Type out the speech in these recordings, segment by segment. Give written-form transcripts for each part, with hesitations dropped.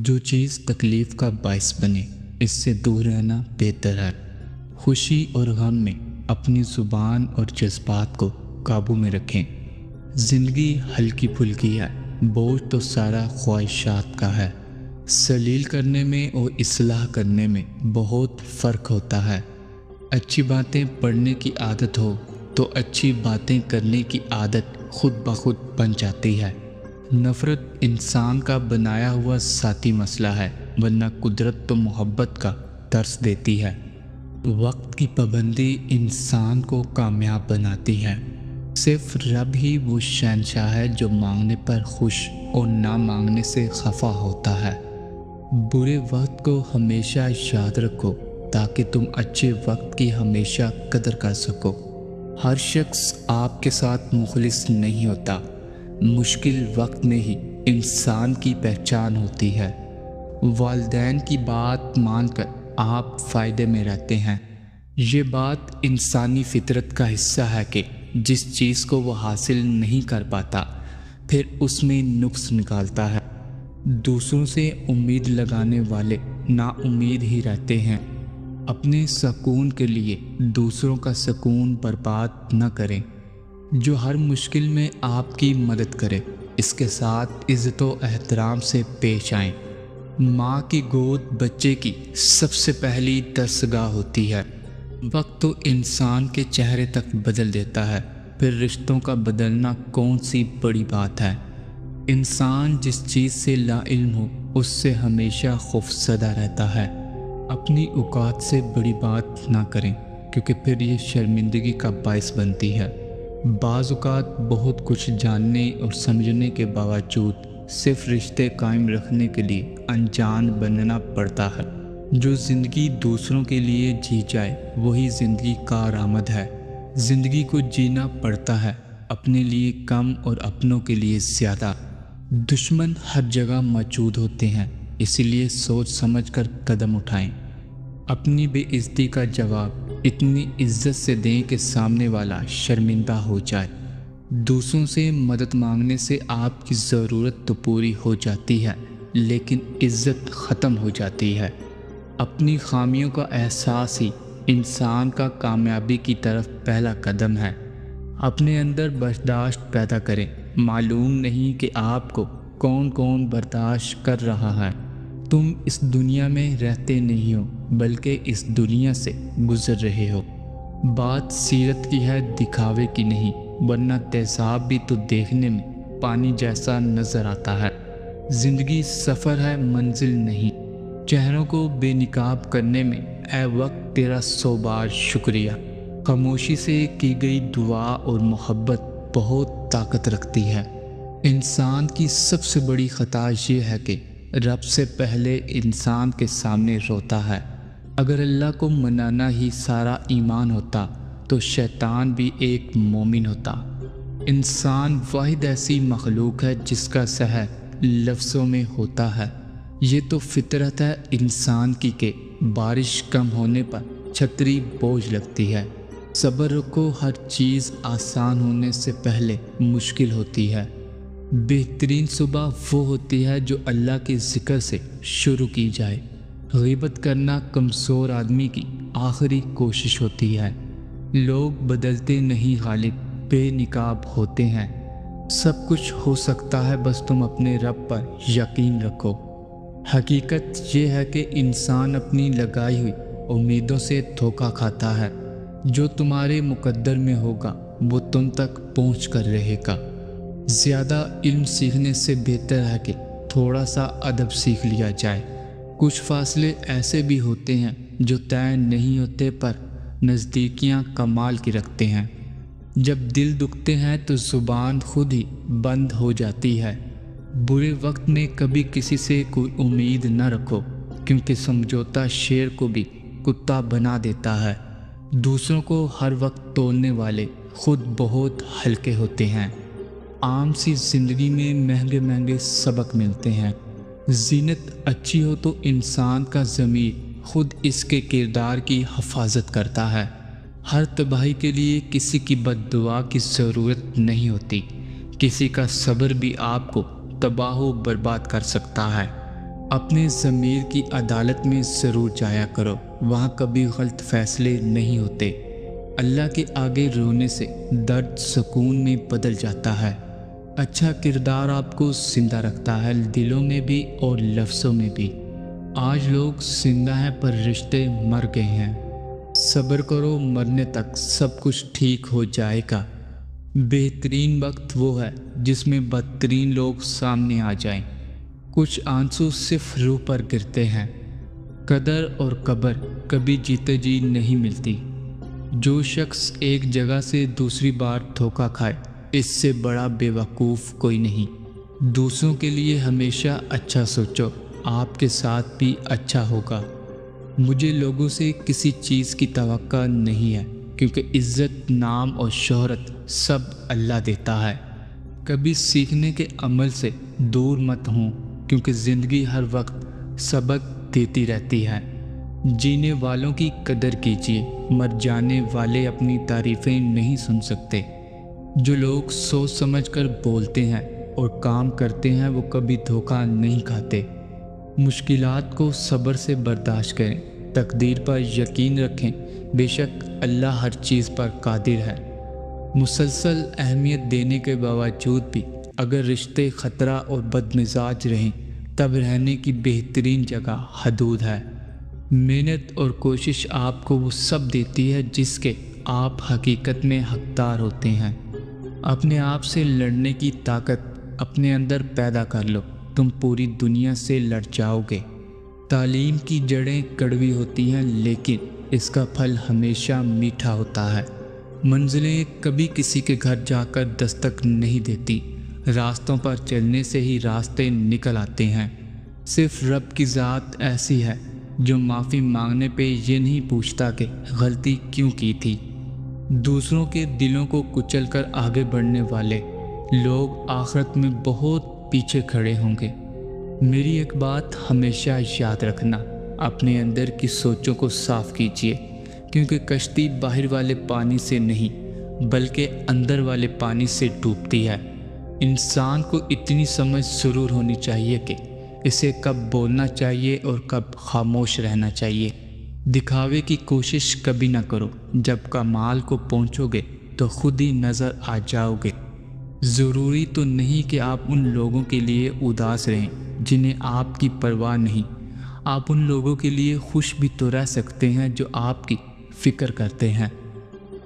جو چیز تکلیف کا باعث بنے اس سے دور رہنا بہتر ہے۔ خوشی اور غم میں اپنی زبان اور جذبات کو قابو میں رکھیں۔ زندگی ہلکی پھلکی ہے، بوجھ تو سارا خواہشات کا ہے۔ سلیل کرنے میں اور اصلاح کرنے میں بہت فرق ہوتا ہے۔ اچھی باتیں پڑھنے کی عادت ہو تو اچھی باتیں کرنے کی عادت خود بخود بن جاتی ہے۔ نفرت انسان کا بنایا ہوا ذاتی مسئلہ ہے، ورنہ قدرت تو محبت کا درس دیتی ہے۔ وقت کی پابندی انسان کو کامیاب بناتی ہے۔ صرف رب ہی وہ شہنشاہ ہے جو مانگنے پر خوش اور نہ مانگنے سے خفا ہوتا ہے۔ برے وقت کو ہمیشہ یاد رکھو تاکہ تم اچھے وقت کی ہمیشہ قدر کر سکو۔ ہر شخص آپ کے ساتھ مخلص نہیں ہوتا۔ مشکل وقت میں ہی انسان کی پہچان ہوتی ہے۔ والدین کی بات مان کر آپ فائدے میں رہتے ہیں۔ یہ بات انسانی فطرت کا حصہ ہے کہ جس چیز کو وہ حاصل نہیں کر پاتا پھر اس میں نقص نکالتا ہے۔ دوسروں سے امید لگانے والے نا امید ہی رہتے ہیں۔ اپنے سکون کے لیے دوسروں کا سکون برباد نہ کریں۔ جو ہر مشکل میں آپ کی مدد کرے اس کے ساتھ عزت و احترام سے پیش آئیں۔ ماں کی گود بچے کی سب سے پہلی درسگاہ ہوتی ہے۔ وقت تو انسان کے چہرے تک بدل دیتا ہے، پھر رشتوں کا بدلنا کون سی بڑی بات ہے۔ انسان جس چیز سے لا علم ہو اس سے ہمیشہ خوفزدہ رہتا ہے۔ اپنی اوقات سے بڑی بات نہ کریں کیونکہ پھر یہ شرمندگی کا باعث بنتی ہے۔ بعض اوقات بہت کچھ جاننے اور سمجھنے کے باوجود صرف رشتے قائم رکھنے کے لیے انجان بننا پڑتا ہے۔ جو زندگی دوسروں کے لیے جی جائے وہی زندگی کارآمد ہے۔ زندگی کو جینا پڑتا ہے، اپنے لیے کم اور اپنوں کے لیے زیادہ۔ دشمن ہر جگہ موجود ہوتے ہیں، اسی لیے سوچ سمجھ کر قدم اٹھائیں۔ اپنی بے عزتی کا جواب اتنی عزت سے دیں کہ سامنے والا شرمندہ ہو جائے۔ دوسروں سے مدد مانگنے سے آپ کی ضرورت تو پوری ہو جاتی ہے لیکن عزت ختم ہو جاتی ہے۔ اپنی خامیوں کا احساس ہی انسان کا کامیابی کی طرف پہلا قدم ہے۔ اپنے اندر برداشت پیدا کریں۔ معلوم نہیں کہ آپ کو کون کون برداشت کر رہا ہے۔ تم اس دنیا میں رہتے نہیں ہو بلکہ اس دنیا سے گزر رہے ہو۔ بات سیرت کی ہے، دکھاوے کی نہیں، ورنہ تیزاب بھی تو دیکھنے میں پانی جیسا نظر آتا ہے۔ زندگی سفر ہے، منزل نہیں۔ چہروں کو بے نقاب کرنے میں اے وقت تیرا 100 بار شکریہ۔ خاموشی سے کی گئی دعا اور محبت بہت طاقت رکھتی ہے۔ انسان کی سب سے بڑی خطا یہ ہے کہ رب سے پہلے انسان کے سامنے روتا ہے۔ اگر اللہ کو منانا ہی سارا ایمان ہوتا تو شیطان بھی ایک مومن ہوتا۔ انسان واحد ایسی مخلوق ہے جس کا سحر لفظوں میں ہوتا ہے۔ یہ تو فطرت ہے انسان کی کہ بارش کم ہونے پر چھتری بوجھ لگتی ہے۔ صبر رکھو، ہر چیز آسان ہونے سے پہلے مشکل ہوتی ہے۔ بہترین صبح وہ ہوتی ہے جو اللہ کے ذکر سے شروع کی جائے۔ غیبت کرنا کمزور آدمی کی آخری کوشش ہوتی ہے۔ لوگ بدلتے نہیں غالب، بے نقاب ہوتے ہیں۔ سب کچھ ہو سکتا ہے، بس تم اپنے رب پر یقین رکھو۔ حقیقت یہ ہے کہ انسان اپنی لگائی ہوئی امیدوں سے دھوکہ کھاتا ہے۔ جو تمہارے مقدر میں ہوگا وہ تم تک پہنچ کر رہے گا۔ زیادہ علم سیکھنے سے بہتر ہے کہ تھوڑا سا ادب سیکھ لیا جائے۔ کچھ فاصلے ایسے بھی ہوتے ہیں جو طے نہیں ہوتے پر نزدیکیاں کمال کی رکھتے ہیں۔ جب دل دکھتے ہیں تو زبان خود ہی بند ہو جاتی ہے۔ برے وقت میں کبھی کسی سے کوئی امید نہ رکھو کیونکہ سمجھوتا شیر کو بھی کتا بنا دیتا ہے۔ دوسروں کو ہر وقت تولنے والے خود بہت ہلکے ہوتے ہیں۔ عام سی زندگی میں مہنگے مہنگے سبق ملتے ہیں۔ زینت اچھی ہو تو انسان کا ضمیر خود اس کے کردار کی حفاظت کرتا ہے۔ ہر تباہی کے لیے کسی کی بد دعا کی ضرورت نہیں ہوتی۔ کسی کا صبر بھی آپ کو تباہ و برباد کر سکتا ہے۔ اپنے ضمیر کی عدالت میں ضرور جایا کرو، وہاں کبھی غلط فیصلے نہیں ہوتے۔ اللہ کے آگے رونے سے درد سکون میں بدل جاتا ہے۔ اچھا کردار آپ کو زندہ رکھتا ہے، دلوں میں بھی اور لفظوں میں بھی۔ آج لوگ زندہ ہیں پر رشتے مر گئے ہیں۔ صبر کرو، مرنے تک سب کچھ ٹھیک ہو جائے گا۔ بہترین وقت وہ ہے جس میں بدترین لوگ سامنے آ جائیں۔ کچھ آنسو صرف روح پر گرتے ہیں۔ قدر اور قبر کبھی جیتے جی نہیں ملتی۔ جو شخص ایک جگہ سے دوسری بار دھوکہ کھائے، اس سے بڑا بے وقوف کوئی نہیں۔ دوسروں کے لیے ہمیشہ اچھا سوچو، آپ کے ساتھ بھی اچھا ہوگا۔ مجھے لوگوں سے کسی چیز کی توقع نہیں ہے، کیونکہ عزت، نام اور شہرت سب اللہ دیتا ہے۔ کبھی سیکھنے کے عمل سے دور مت ہوں، کیونکہ زندگی ہر وقت سبق دیتی رہتی ہے۔ جینے والوں کی قدر کیجیے، مر جانے والے اپنی تعریفیں نہیں سن سکتے۔ جو لوگ سوچ سمجھ کر بولتے ہیں اور کام کرتے ہیں، وہ کبھی دھوکہ نہیں کھاتے۔ مشکلات کو صبر سے برداشت کریں، تقدیر پر یقین رکھیں، بے شک اللہ ہر چیز پر قادر ہے۔ مسلسل اہمیت دینے کے باوجود بھی اگر رشتے خطرہ اور بد مزاج رہیں، تب رہنے کی بہترین جگہ حدود ہے۔ محنت اور کوشش آپ کو وہ سب دیتی ہے جس کے آپ حقیقت میں حقدار ہوتے ہیں۔ اپنے آپ سے لڑنے کی طاقت اپنے اندر پیدا کر لو، تم پوری دنیا سے لڑ جاؤ گے۔ تعلیم کی جڑیں کڑوی ہوتی ہیں، لیکن اس کا پھل ہمیشہ میٹھا ہوتا ہے۔ منزلیں کبھی کسی کے گھر جا کر دستک نہیں دیتی، راستوں پر چلنے سے ہی راستے نکل آتے ہیں۔ صرف رب کی ذات ایسی ہے جو معافی مانگنے پہ یہ نہیں پوچھتا کہ غلطی کیوں کی تھی۔ دوسروں کے دلوں کو کچل کر آگے بڑھنے والے لوگ آخرت میں بہت پیچھے کھڑے ہوں گے۔ میری ایک بات ہمیشہ یاد رکھنا، اپنے اندر کی سوچوں کو صاف کیجیے، کیونکہ کشتی باہر والے پانی سے نہیں بلکہ اندر والے پانی سے ڈوبتی ہے۔ انسان کو اتنی سمجھ ضرور ہونی چاہیے کہ اسے کب بولنا چاہیے اور کب خاموش رہنا چاہیے۔ دکھاوے کی کوشش کبھی نہ کرو، جب کمال کو پہنچو گے تو خود ہی نظر آ جاؤ گے۔ ضروری تو نہیں کہ آپ ان لوگوں کے لیے اداس رہیں جنہیں آپ کی پرواہ نہیں۔ آپ ان لوگوں کے لیے خوش بھی تو رہ سکتے ہیں جو آپ کی فکر کرتے ہیں۔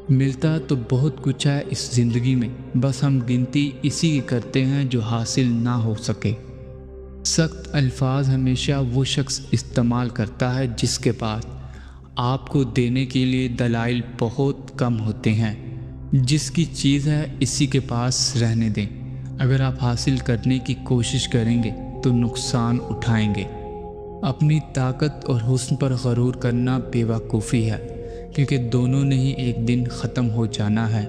ملتا تو بہت کچھ ہے اس زندگی میں، بس ہم گنتی اسی کی کرتے ہیں جو حاصل نہ ہو سکے۔ سخت الفاظ ہمیشہ وہ شخص استعمال کرتا ہے جس کے پاس آپ کو دینے کے لیے دلائل بہت کم ہوتے ہیں۔ جس کی چیز ہے اسی کے پاس رہنے دیں۔ اگر آپ حاصل کرنے کی کوشش کریں گے تو نقصان اٹھائیں گے۔ اپنی طاقت اور حسن پر غرور کرنا بے وقوفی ہے، کیونکہ دونوں نے ہی ایک دن ختم ہو جانا ہے۔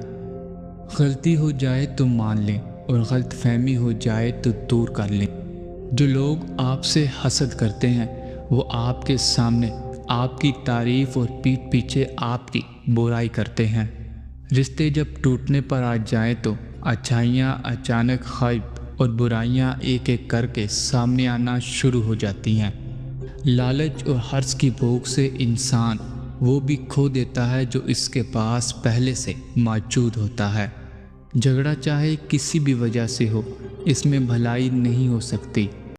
غلطی ہو جائے تو مان لیں اور غلط فہمی ہو جائے تو دور کر لیں۔ جو لوگ آپ سے حسد کرتے ہیں وہ آپ کے سامنے آپ کی تعریف اور پیٹھ پیچھے آپ کی برائی کرتے ہیں۔ رشتے جب ٹوٹنے پر آ جائیں تو اچھائیاں اچانک غائب اور برائیاں ایک ایک کر کے سامنے آنا شروع ہو جاتی ہیں۔ لالچ اور حرص کی بھوک سے انسان وہ بھی کھو دیتا ہے جو اس کے پاس پہلے سے موجود ہوتا ہے۔ جھگڑا چاہے کسی بھی وجہ سے ہو، اس میں بھلائی نہیں ہو سکتی۔